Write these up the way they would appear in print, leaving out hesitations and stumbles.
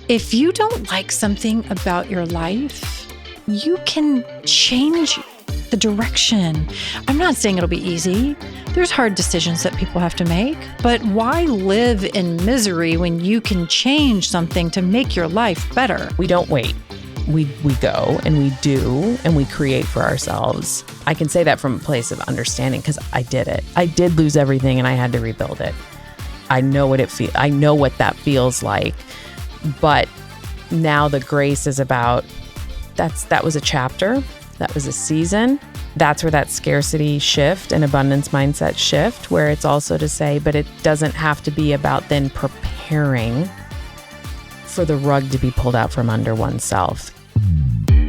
If you don't like something about your life, you can change the direction. I'm not saying it'll be easy. There's hard decisions that people have to make, but why live in misery when you can change something to make your life better? We don't wait. We go and we do and we create for ourselves. I can say that from a place of understanding because I did it. I did lose everything and I had to rebuild it. I know what I know what that feels like. But now the grace is about that was a chapter, that was a season. That's where that scarcity shift and abundance mindset shift, where it's also to say, but it doesn't have to be about then preparing for the rug to be pulled out from under oneself.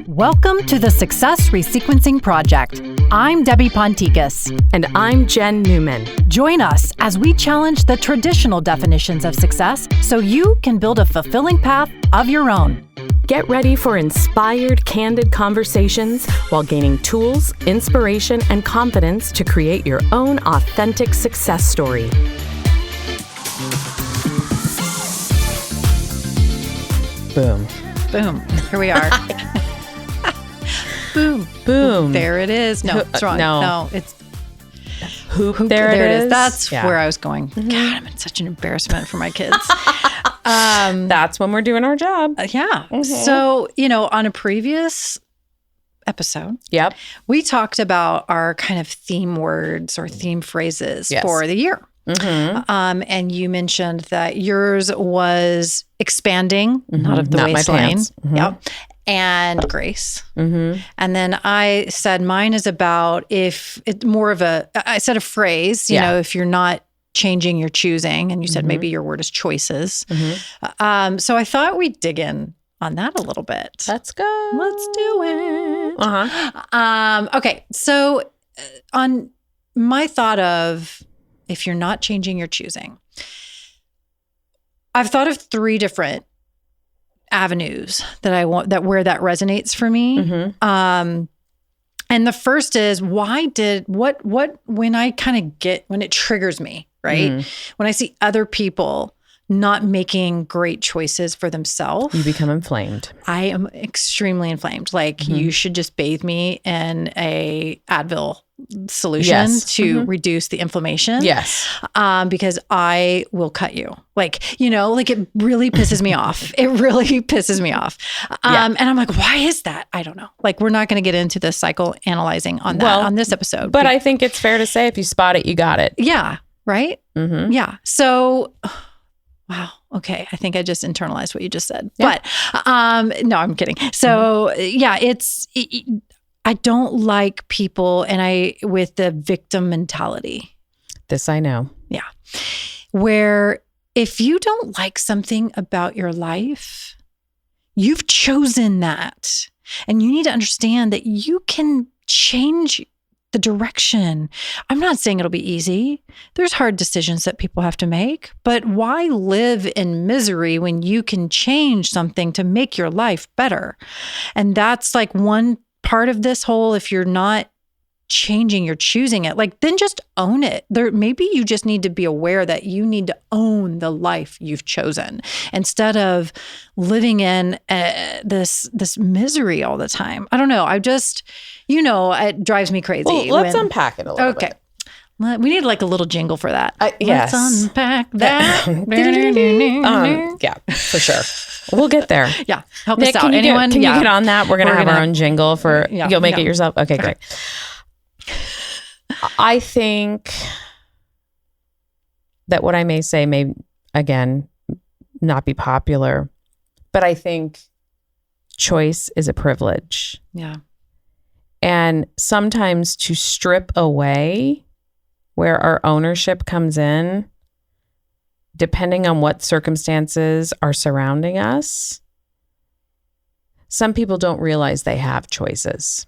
Welcome to the Success Resequencing Project. I'm Debbie Ponticus. And I'm Jenn Newman. Join us as we challenge the traditional definitions of success so you can build a fulfilling path of your own. Get ready for inspired, candid conversations while gaining tools, inspiration, and confidence to create your own authentic success story. Boom. Boom. Here we are. Boom. Boom. There it is. No, it's wrong. No, it's hoop. There it is. That's where I was going. God, I'm in such an embarrassment for my kids. That's when we're doing our job. Yeah. Mm-hmm. So, on a previous episode, we talked about our kind of theme words or theme phrases for the year. Mm-hmm. And you mentioned that yours was expanding, not of the waistline. Mm-hmm. Yep. And grace. Mm-hmm. And then I said mine is about if it's more of I said a phrase, if you're not changing, you're choosing. And you said maybe your word is choices. Mm-hmm. So I thought we'd dig in on that a little bit. Let's go. Let's do it. Uh-huh. Okay. So on my thought of if you're not changing, you're choosing, I've thought of 3 different avenues that where that resonates for me. Mm-hmm. And the first is when it triggers me, right? Mm. When I see other people not making great choices for themselves. You become inflamed. I am extremely inflamed. Like you should just bathe me in a Advil solution to reduce the inflation. Yes. Because I will cut you. Like it really pisses me off. It really pisses me off. And I'm like, why is that? I don't know. Like, we're not going to get into the psychoanalyzing on that on this episode. But I think it's fair to say if you spot it, you got it. Yeah. Right? Mm-hmm. Yeah. So... wow. Okay. I think I just internalized what you just said. Yeah. But no, I'm kidding. So I don't like people with the victim mentality. This I know. Yeah. Where if you don't like something about your life, you've chosen that. And you need to understand that you can change the direction. I'm not saying it'll be easy. There's hard decisions that people have to make, but why live in misery when you can change something to make your life better? And that's like one part of this whole, if you're not changing, you're choosing it, like then just own it. Maybe you just need to be aware that you need to own the life you've chosen instead of living in this misery all the time. I don't know. I just, it drives me crazy. Well, let's unpack it a little bit. Okay. We need like a little jingle for that. Yes. Let's unpack that. Yeah, for sure. We'll get there. Yeah. Help Nick, us out. Anyone? Can you get on that? We're going to have our own jingle for, you'll make it yourself? Okay, great. I think that what I may say may, again, not be popular, but I think choice is a privilege. Yeah. And sometimes to strip away where our ownership comes in, depending on what circumstances are surrounding us, some people don't realize they have choices.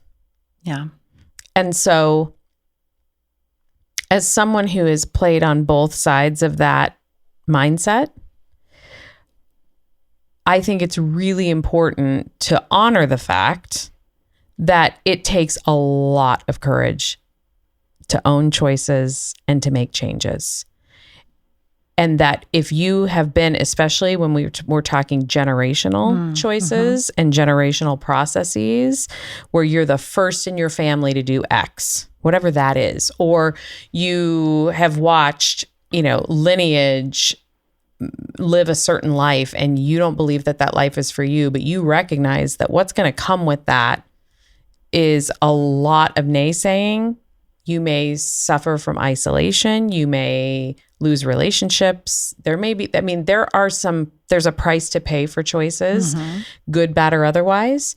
Yeah. And so as someone who has played on both sides of that mindset, I think it's really important to honor the fact that it takes a lot of courage to own choices and to make changes. And that if you have been, especially when we're talking generational choices and generational processes, where you're the first in your family to do X, whatever that is, or you have watched, lineage live a certain life and you don't believe that life is for you, but you recognize that what's going to come with that is a lot of naysaying. You may suffer from isolation. You may lose relationships. There's a price to pay for choices, good, bad, or otherwise.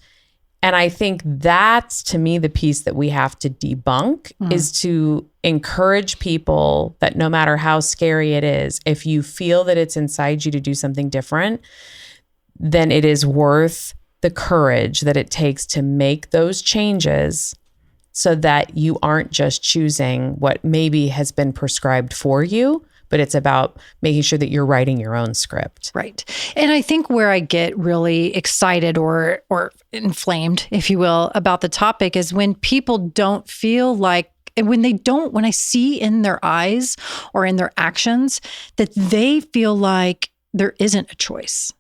And I think that's, to me, the piece that we have to debunk is to encourage people that no matter how scary it is, if you feel that it's inside you to do something different, then it is worth the courage that it takes to make those changes so that you aren't just choosing what maybe has been prescribed for you, but it's about making sure that you're writing your own script. Right. And I think where I get really excited or inflamed, if you will, about the topic is when people don't feel like, when I see in their eyes or in their actions that they feel like there isn't a choice.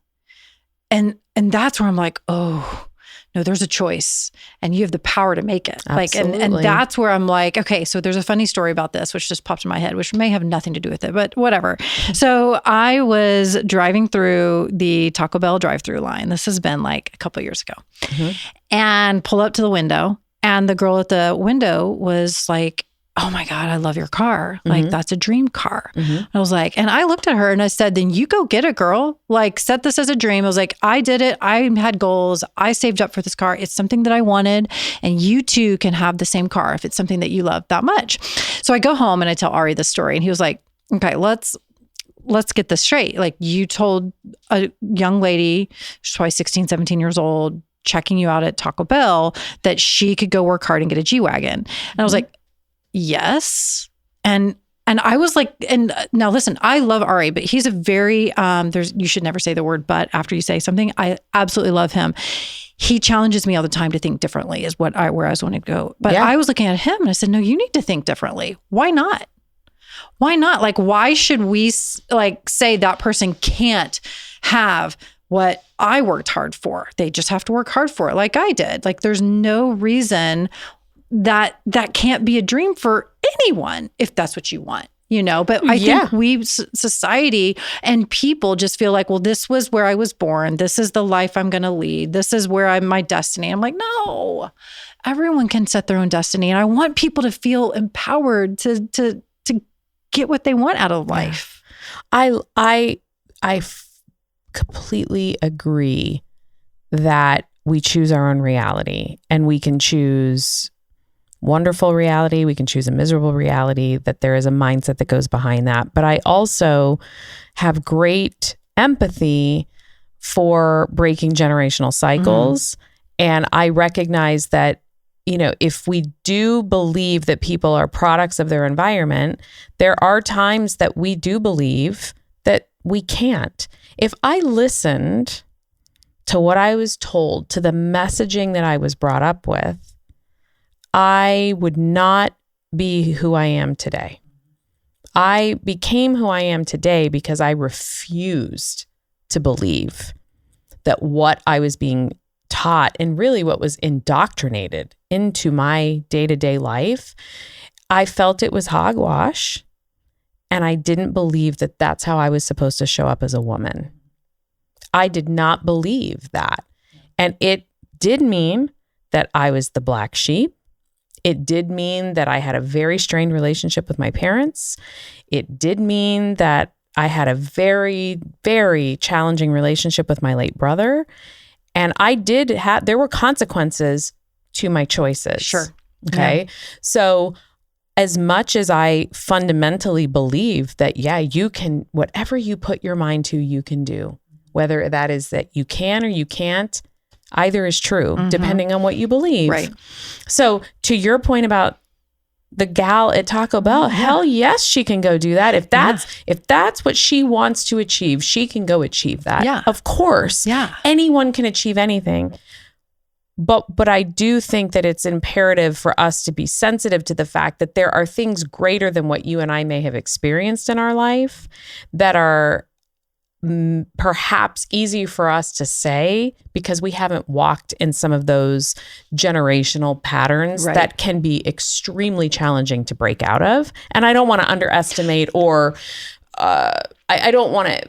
And that's where I'm like, oh, no, there's a choice and you have the power to make it. Absolutely. And that's where I'm like, okay, so there's a funny story about this, which just popped in my head, which may have nothing to do with it, but whatever. So I was driving through the Taco Bell drive-through line. This has been like a couple of years ago, and pull up to the window, and the girl at the window was like, oh my God, I love your car. Like, that's a dream car. I was like, and I looked at her and I said, then you go get it, girl. Like, set this as a dream. I was like, I did it. I had goals. I saved up for this car. It's something that I wanted. And you too can have the same car if it's something that you love that much. So I go home and I tell Ari this story. And he was like, okay, let's get this straight. Like, you told a young lady, she's probably 16, 17 years old, checking you out at Taco Bell, that she could go work hard and get a G-Wagon. And I was like, yes. And I was like, and now listen, I love Ari, but he's a very, you should never say the word but after you say something. I absolutely love him. He challenges me all the time to think differently is where I was wanting to go. But I was looking at him and I said, no, you need to think differently. Why not? Why not? Like, why should we say that person can't have what I worked hard for? They just have to work hard for it like I did. Like, there's no reason that can't be a dream for anyone if that's what you want, but I think we, society and people just feel like, well, this was where I was born. This is the life I'm going to lead. This is where my destiny. I'm like, no, everyone can set their own destiny. And I want people to feel empowered to get what they want out of life. I completely agree that we choose our own reality, and we can choose wonderful reality. We can choose a miserable reality, that there is a mindset that goes behind that. But I also have great empathy for breaking generational cycles. And I recognize that, if we do believe that people are products of their environment, there are times that we do believe that we can't. If I listened to what I was told, to the messaging that I was brought up with, I would not be who I am today. I became who I am today because I refused to believe that what I was being taught, and really what was indoctrinated into my day-to-day life, I felt it was hogwash, and I didn't believe that that's how I was supposed to show up as a woman. I did not believe that. And it did mean that I was the black sheep. It did mean that I had a very strained relationship with my parents. It did mean that I had a very, very challenging relationship with my late brother. And there were consequences to my choices. Sure. Okay. Yeah. So as much as I fundamentally believe that, you can, whatever you put your mind to, you can do, whether that is that you can or you can't, either is true, depending on what you believe. Right. So to your point about the gal at Taco Bell, hell yes, she can go do that. If that's what she wants to achieve, she can go achieve that. Yeah. Of course. Yeah. Anyone can achieve anything. But I do think that it's imperative for us to be sensitive to the fact that there are things greater than what you and I may have experienced in our life that are perhaps easy for us to say because we haven't walked in some of those generational patterns that can be extremely challenging to break out of. And I don't want to underestimate or I don't want to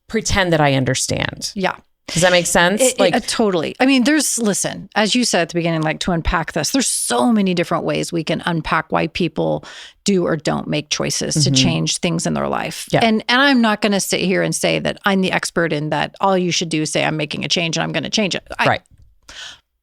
pretend that I understand. Yeah. Does that make sense? Totally. I mean, listen, as you said at the beginning, like to unpack this, there's so many different ways we can unpack why people do or don't make choices to change things in their life. Yeah. And I'm not going to sit here and say that I'm the expert in that. All you should do is say, I'm making a change and I'm going to change it.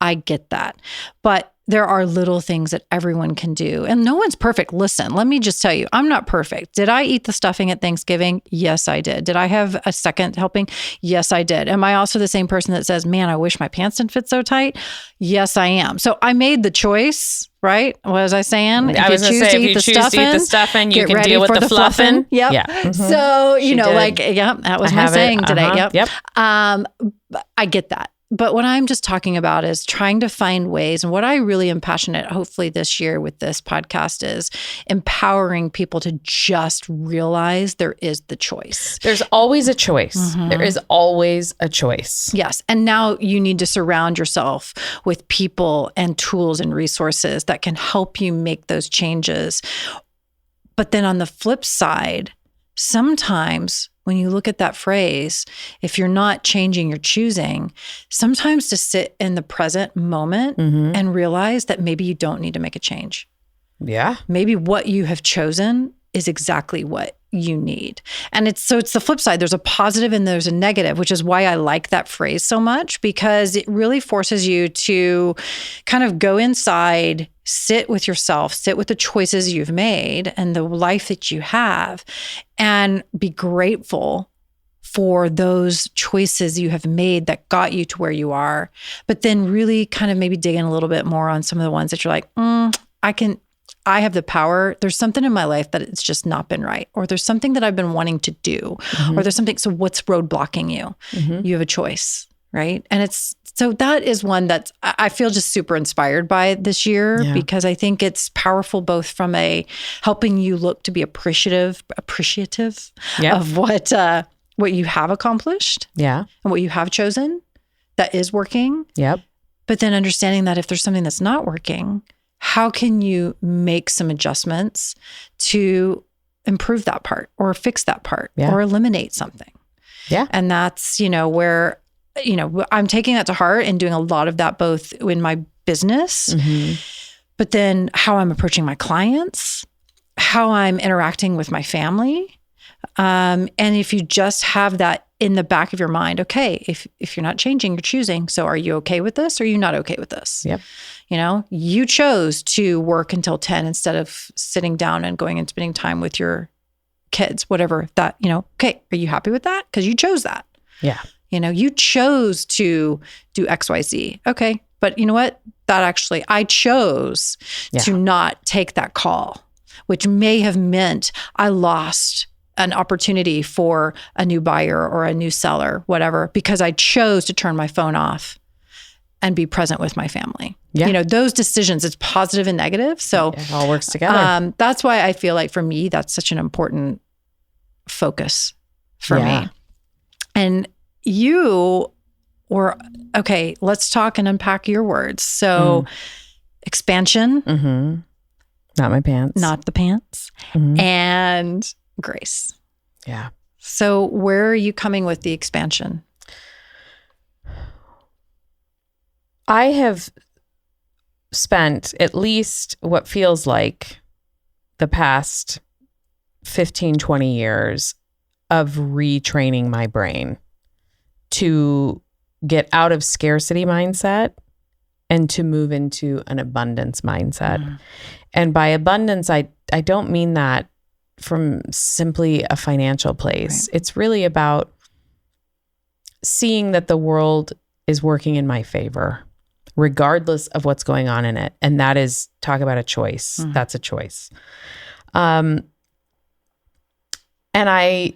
I get that. But there are little things that everyone can do. And no one's perfect. Listen, let me just tell you, I'm not perfect. Did I eat the stuffing at Thanksgiving? Yes, I did. Did I have a second helping? Yes, I did. Am I also the same person that says, man, I wish my pants didn't fit so tight? Yes, I am. So I made the choice, right? What was I saying? I was going to say, if you choose to eat the stuffing, you can deal with the fluffing. Yep. Yeah. Mm-hmm. So, that was my saying today. Yep. I get that. But what I'm just talking about is trying to find ways. And what I really am passionate, hopefully this year with this podcast, is empowering people to just realize there is the choice. There's always a choice. Mm-hmm. There is always a choice. Yes. And now you need to surround yourself with people and tools and resources that can help you make those changes. But then on the flip side, sometimes when you look at that phrase, if you're not changing, you're choosing, sometimes to sit in the present moment and realize that maybe you don't need to make a change. Yeah. Maybe what you have chosen is exactly what you need. And it's the flip side. There's a positive and there's a negative, which is why I like that phrase so much, because it really forces you to kind of go inside, sit with yourself, sit with the choices you've made and the life that you have, and be grateful for those choices you have made that got you to where you are. But then really kind of maybe dig in a little bit more on some of the ones that you're like, I have the power. There's something in my life that it's just not been right. Or there's something that I've been wanting to do. Or there's something. So what's roadblocking you? You have a choice, right? And so that is one that I feel just super inspired by this year because I think it's powerful both from helping you look to be appreciative of what you have accomplished and what you have chosen that is working. Yep. But then understanding that if there's something that's not working, how can you make some adjustments to improve that part or fix that part or eliminate something? Yeah. And that's, where, I'm taking that to heart and doing a lot of that both in my business, but then how I'm approaching my clients, how I'm interacting with my family. And if you just have that in the back of your mind, okay, if you're not changing, you're choosing. So are you okay with this or are you not okay with this? Yep. You chose to work until 10 instead of sitting down and going and spending time with your kids, whatever that, okay, are you happy with that? Because you chose that. Yeah. You chose to do X, Y, Z. Okay. But you know what? I chose to not take that call, which may have meant I lost an opportunity for a new buyer or a new seller, whatever, because I chose to turn my phone off and be present with my family. Yeah. Those decisions, it's positive and negative. So it all works together. That's why I feel like for me, that's such an important focus for me. And you were, okay, let's talk and unpack your words. So expansion. Not my pants. Not the pants. And grace. Yeah. So where are you coming with the expansion? I have spent at least what feels like the past 15, 20 years of retraining my brain to get out of scarcity mindset and to move into an abundance mindset. And by abundance, I don't mean that from simply a financial place. Right. It's really about seeing that the world is working in my favor, regardless of what's going on in it. And that is, talk about a choice. That's a choice. And I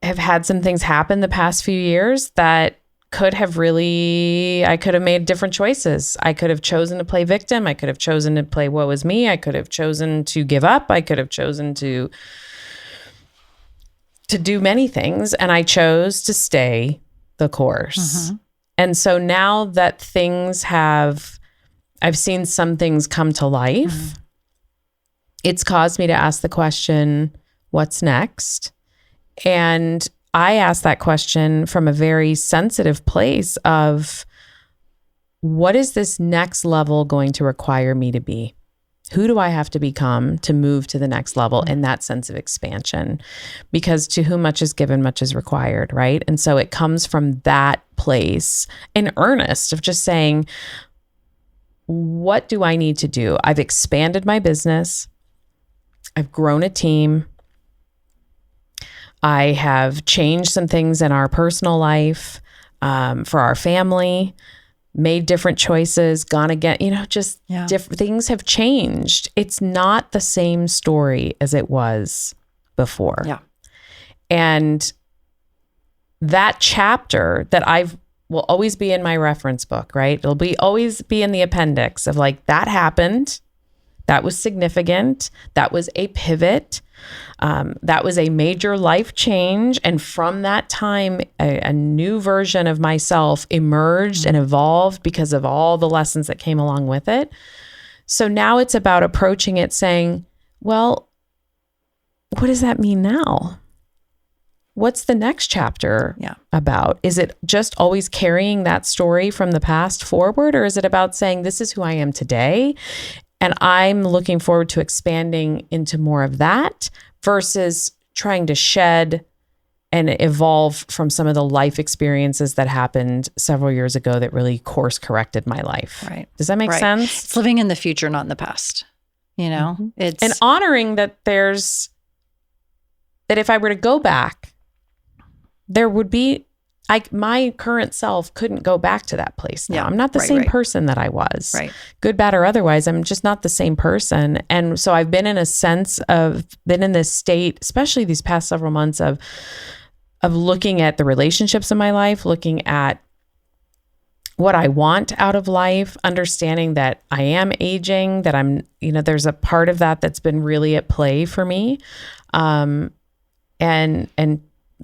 have had some things happen the past few years that could have made different choices. I could have chosen to play victim. I could have chosen to play woe is me. I could have chosen to give up. I could have chosen to do many things. And I chose to stay the course. And so now that I've seen some things come to life, it's caused me to ask the question, what's next? And I asked that question from a very sensitive place of, what is this next level going to require me to be? Who do I have to become to move to the next level in that sense of expansion? Because to whom much is given, much is required, right? And so it comes from that place in earnest of just saying, what do I need to do? I've expanded my business. I've grown a team. I have changed some things in our personal life for our family, made different choices, gone again, different things have changed. It's not the same story as it was before. Yeah. And that chapter that will always be in my reference book, right? It'll always be in the appendix of like, that happened. That was significant. That was a pivot. That was a major life change. And from that time, a new version of myself emerged and evolved because of all the lessons that came along with it. So now it's about approaching it saying, well, what does that mean now? What's the next chapter about? Is it just always carrying that story from the past forward? Or is it about saying, this is who I am today? And I'm looking forward to expanding into more of that versus trying to shed and evolve from some of the life experiences that happened several years ago that really course corrected my life. Right. Does that make sense? It's living in the future, not in the past. It's and honoring that that if I were to go back, there would be, my current self couldn't go back to that place now. I'm not the same person that I was. Right. Good, bad, or otherwise. I'm just not the same person. And so I've been in this state, especially these past several months of looking at the relationships in my life, looking at what I want out of life, understanding that I am aging, that I'm, there's a part of that that's been really at play for me. And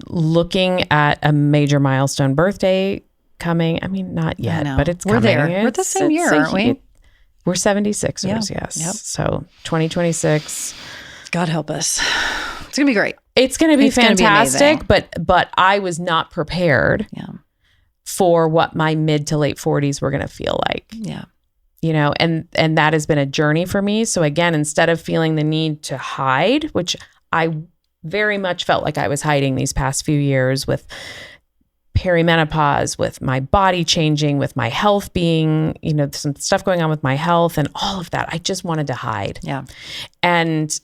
looking at a major milestone birthday coming. I mean, not yet, but it's coming. We're there. We're the same year, aren't we? We're 76ers, yes. Yep. So 2026. God help us. It's going to be great. It's going to be fantastic, but I was not prepared for what my mid to late 40s were going to feel like. Yeah. And that has been a journey for me. So again, instead of feeling the need to hide, which I very much felt like I was hiding these past few years with perimenopause, with my body changing, with my health being, some stuff going on with my health and all of that. I just wanted to hide. Yeah. And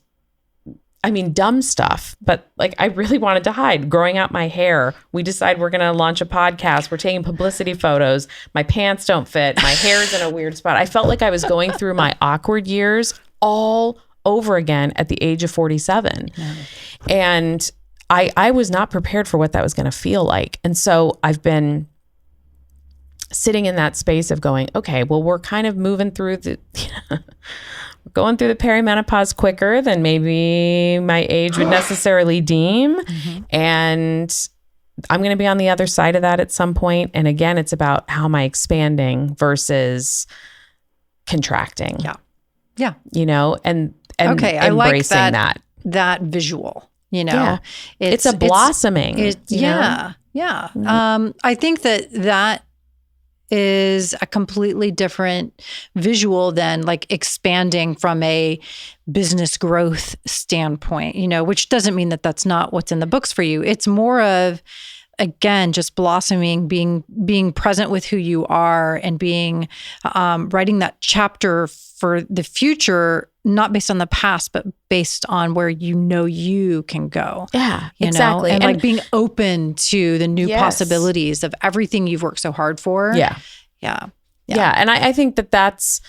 I mean, dumb stuff, but like I really wanted to hide. Growing out my hair. We decide we're going to launch a podcast. We're taking publicity photos. My pants don't fit. My hair's in a weird spot. I felt like I was going through my awkward years all over again at the age of 47. Yeah. And I was not prepared for what that was going to feel like. And so I've been sitting in that space of going, okay, well, we're kind of moving through going through the perimenopause quicker than maybe my age would necessarily deem. Mm-hmm. And I'm going to be on the other side of that at some point. And again, it's about how am I expanding versus contracting. Yeah. Yeah. And okay, embracing I like that visual, Yeah. It's a blossoming. Yeah. Mm-hmm. I think that is a completely different visual than like expanding from a business growth standpoint, which doesn't mean that that's not what's in the books for you. It's more of, again, just blossoming, being present with who you are and being, writing that chapter for the future, not based on the past, but based on where you can go. Yeah, exactly. And like being open to the new possibilities of everything you've worked so hard for. Yeah. And I think that's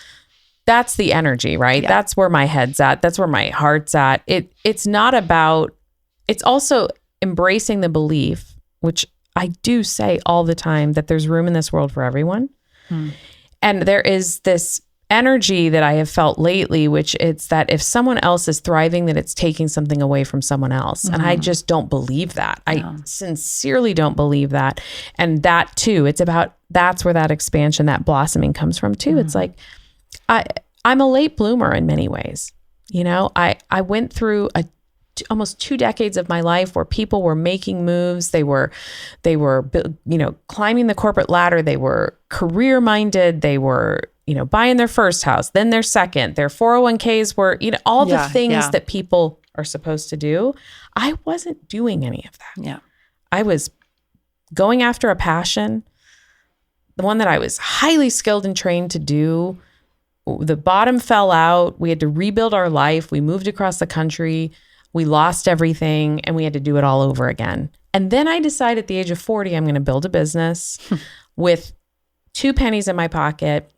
the energy, right? Yeah. That's where my head's at. That's where my heart's at. It's not about, it's also embracing the belief, which I do say all the time that there's room in this world for everyone. And there is this energy that I have felt lately, which it's that if someone else is thriving, that it's taking something away from someone else. And I just don't believe that. I sincerely don't believe that. And that too, that's where that expansion, that blossoming comes from too. It's like, I'm a late bloomer in many ways. You know, I went through almost 2 decades of my life where people were making moves. They were, climbing the corporate ladder. They were career minded. They were, buying their first house, then their second, their 401ks were, all the things that people are supposed to do. I wasn't doing any of that. Yeah. I was going after a passion, the one that I was highly skilled and trained to do. The bottom fell out. We had to rebuild our life. We moved across the country. We lost everything and we had to do it all over again. And then I decided at the age of 40, I'm going to build a business with 2 pennies in my pocket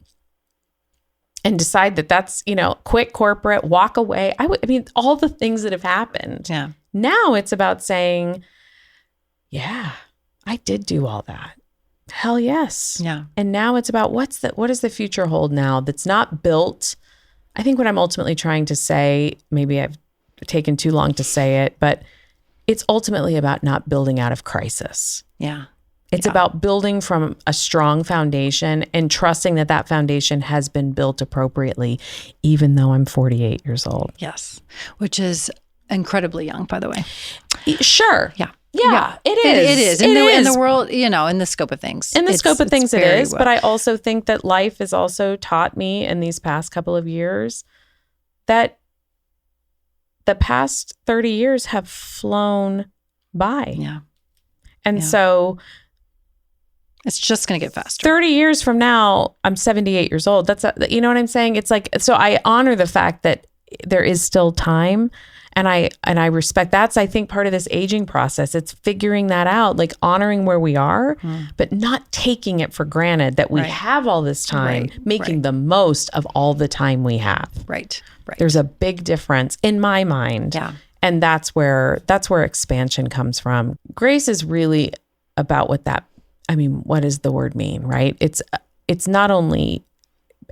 and decide that that's, quit corporate, walk away. I mean, all the things that have happened. Yeah. Now it's about saying, yeah, I did do all that. Hell yes. Yeah. And now it's about what does the future hold now that's not built. I think what I'm ultimately trying to say, maybe I've taken too long to say it, but it's ultimately about not building out of crisis. Yeah. It's about building from a strong foundation and trusting that that foundation has been built appropriately, even though I'm 48 years old. Yes. Which is incredibly young, by the way. Sure. Yeah. Yeah, it is. It is. In the world, in the scope of things. In the scope of things, it is. But I also think that life has also taught me in these past couple of years that the past 30 years have flown by. Yeah. And so it's just going to get faster. 30 years from now, I'm 78 years old. You know what I'm saying? It's like, so I honor the fact that there is still time. And I respect that's, I think, part of this aging process. It's figuring that out, like honoring where we are, but not taking it for granted that we have all this time, making the most of all the time we have. Right. There's a big difference in my mind. Yeah. And that's where expansion comes from. Grace is really about what does the word mean, right? It's not only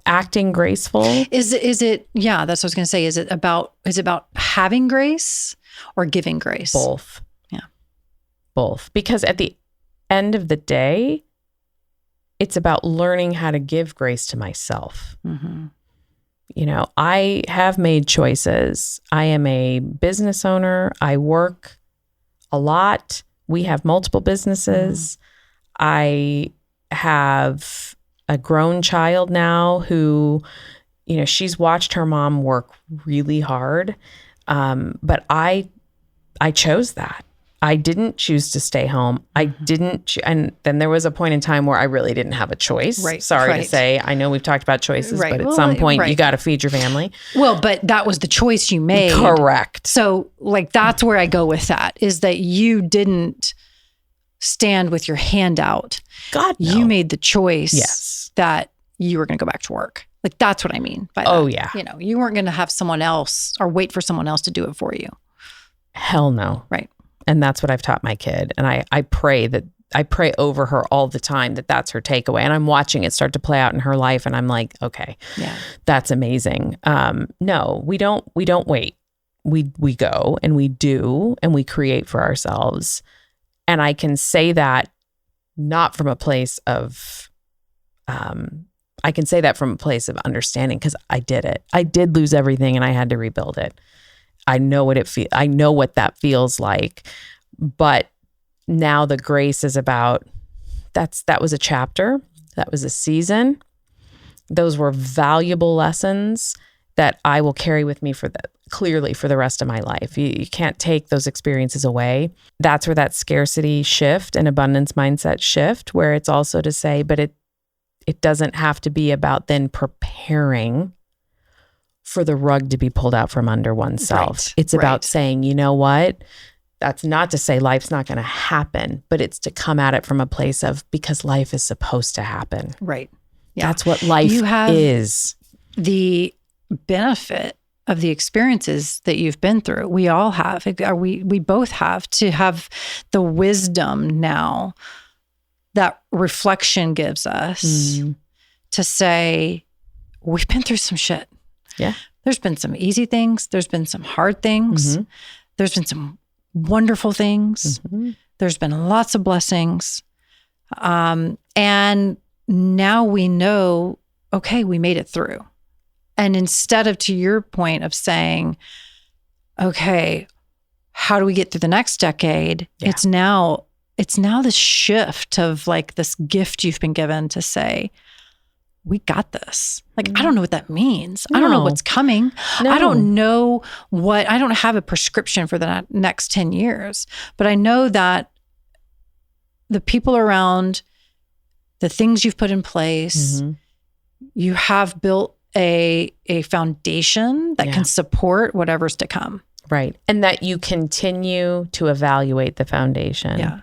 acting graceful. Is it, yeah, that's what I was going to say. Is it about having grace or giving grace? Both. Yeah. Both. Because at the end of the day, it's about learning how to give grace to myself. Mm-hmm. I have made choices. I am a business owner. I work a lot. We have multiple businesses. I have a grown child now who, she's watched her mom work really hard. But I chose that. I didn't choose to stay home. I didn't. And then there was a point in time where I really didn't have a choice. Right. Sorry to say. I know we've talked about choices, but at some point you got to feed your family. Well, but that was the choice you made. Correct. So that's where I go with that, is that you didn't stand with your hand out. God, no. You made the choice that you were going to go back to work. Like, that's what I mean by that. Oh, yeah. You weren't going to have someone else or wait for someone else to do it for you. Hell no. Right. And that's what I've taught my kid. And I pray over her all the time that that's her takeaway. And I'm watching it start to play out in her life. And I'm like, okay, that's amazing. No, we don't wait. We go and we do and we create for ourselves. And I can say that not from a place of, I can say that from a place of understanding, because I did it. I did lose everything and I had to rebuild it. I know what that feels like. But now the grace is about, that was a chapter. That was a season. Those were valuable lessons that I will carry with me clearly for the rest of my life. You can't take those experiences away. That's where that scarcity shift and abundance mindset shift, where it's also to say, but it doesn't have to be about then preparing for the rug to be pulled out from under oneself. Right. It's about saying, you know what? That's not to say life's not going to happen, but it's to come at it from a place of, because life is supposed to happen. Right. Yeah. That's what life is. The benefit of the experiences that you've been through. We all have. We both have to have the wisdom now that reflection gives us to say, we've been through some shit. Yeah. There's been some easy things. There's been some hard things. There's been some wonderful things. There's been lots of blessings. And now we know, okay, we made it through. And instead of, to your point of saying, okay, how do we get through the next decade? Yeah. It's now this shift of like this gift you've been given to say, we got this. Like, I don't know what that means. No. I don't know what's coming. No. I don't have a prescription for the next 10 years, but I know that the people around, the things you've put in place, you have built a foundation that can support whatever's to come. Right. And that you continue to evaluate the foundation. Yeah.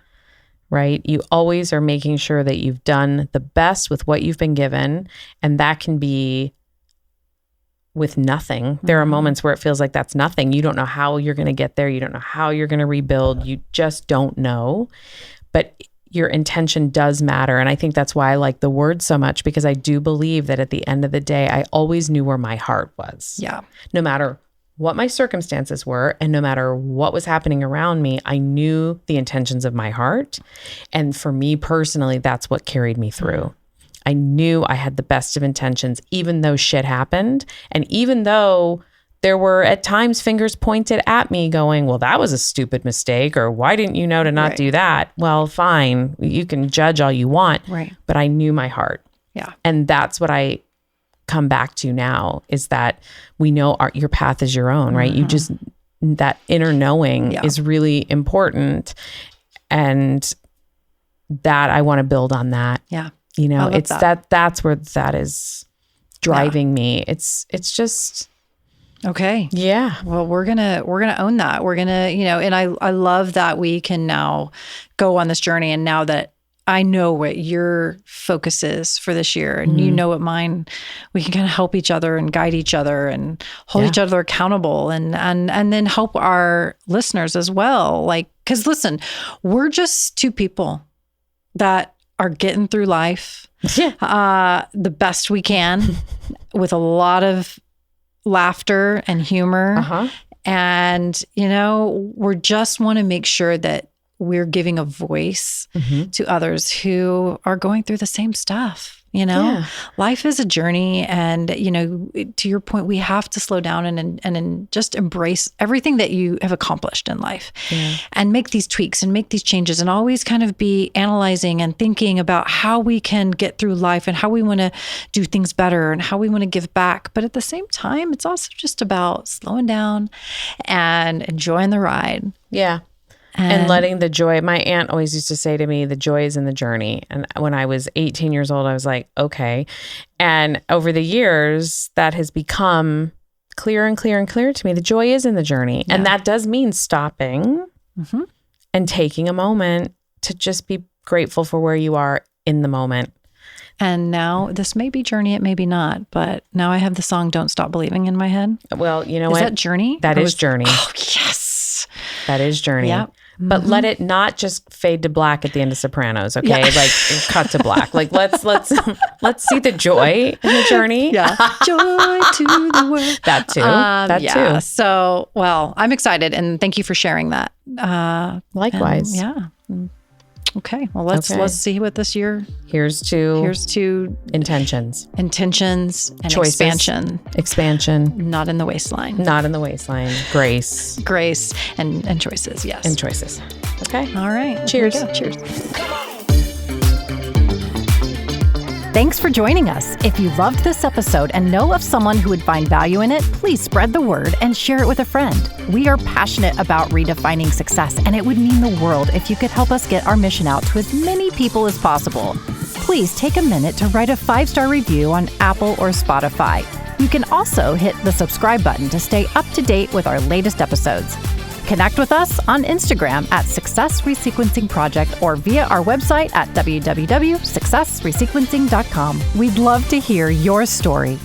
Right? You always are making sure that you've done the best with what you've been given. And that can be with nothing. There are moments where it feels like that's nothing. You don't know how you're going to get there. You don't know how you're going to rebuild. You just don't know. But your intention does matter. And I think that's why I like the word so much, because I do believe that at the end of the day, I always knew where my heart was. Yeah. No matter what my circumstances were, and no matter what was happening around me, I knew the intentions of my heart. And for me personally, that's what carried me through. I knew I had the best of intentions, even though shit happened. And even though there were at times fingers pointed at me going, well, that was a stupid mistake, or why didn't you know to not do that? Well, fine. You can judge all you want, but I knew my heart. Yeah. And that's what I come back to now, is that we know your path is your own, right? You just, that inner knowing is really important. And that I want to build on that. Yeah. You know, it's that's where that is driving me. It's just okay. Yeah. Well, we're gonna own that. We're gonna, and I love that we can now go on this journey. And now that I know what your focus is for this year, and you know what mine, we can kind of help each other and guide each other and hold each other accountable, and then help our listeners as well. Like, because listen, we're just two people that are getting through life the best we can with a lot of laughter and humor. And, we just want to make sure that we're giving a voice to others who are going through the same stuff. Life is a journey, and to your point, we have to slow down and just embrace everything that you have accomplished in life, and make these tweaks and make these changes, and always kind of be analyzing and thinking about how we can get through life and how we want to do things better and how we want to give back. But at the same time, it's also just about slowing down and enjoying the ride. Yeah. And letting the joy, my aunt always used to say to me, the joy is in the journey. And when I was 18 years old, I was like, okay. And over the years, that has become clearer and clearer and clearer to me. The joy is in the journey. Yeah. And that does mean stopping and taking a moment to just be grateful for where you are in the moment. And now this may be Journey, it may be not, but now I have the song Don't Stop Believing in my head. Well, you know what? Is that Journey? That is Journey. Oh, yes. That is Journey. Yep. But let it not just fade to black at the end of Sopranos, okay? Yeah. Like cut to black. Like let's see the joy in the journey. Yeah. Joy to the world. That too. Too. So, well, I'm excited, and thank you for sharing that. Likewise. Okay. Well, let's see what this year. Here's to intentions and choices. Expansion. Not in the waistline. Grace and choices. Yes. And choices. Okay. All right. Cheers. Cheers. Thanks for joining us. If you loved this episode and know of someone who would find value in it, please spread the word and share it with a friend. We are passionate about redefining success, and it would mean the world if you could help us get our mission out to as many people as possible. Please take a minute to write a 5-star review on Apple or Spotify. You can also hit the subscribe button to stay up to date with our latest episodes. Connect with us on Instagram at Success Resequencing Project or via our website at www.successresequencing.com. We'd love to hear your story.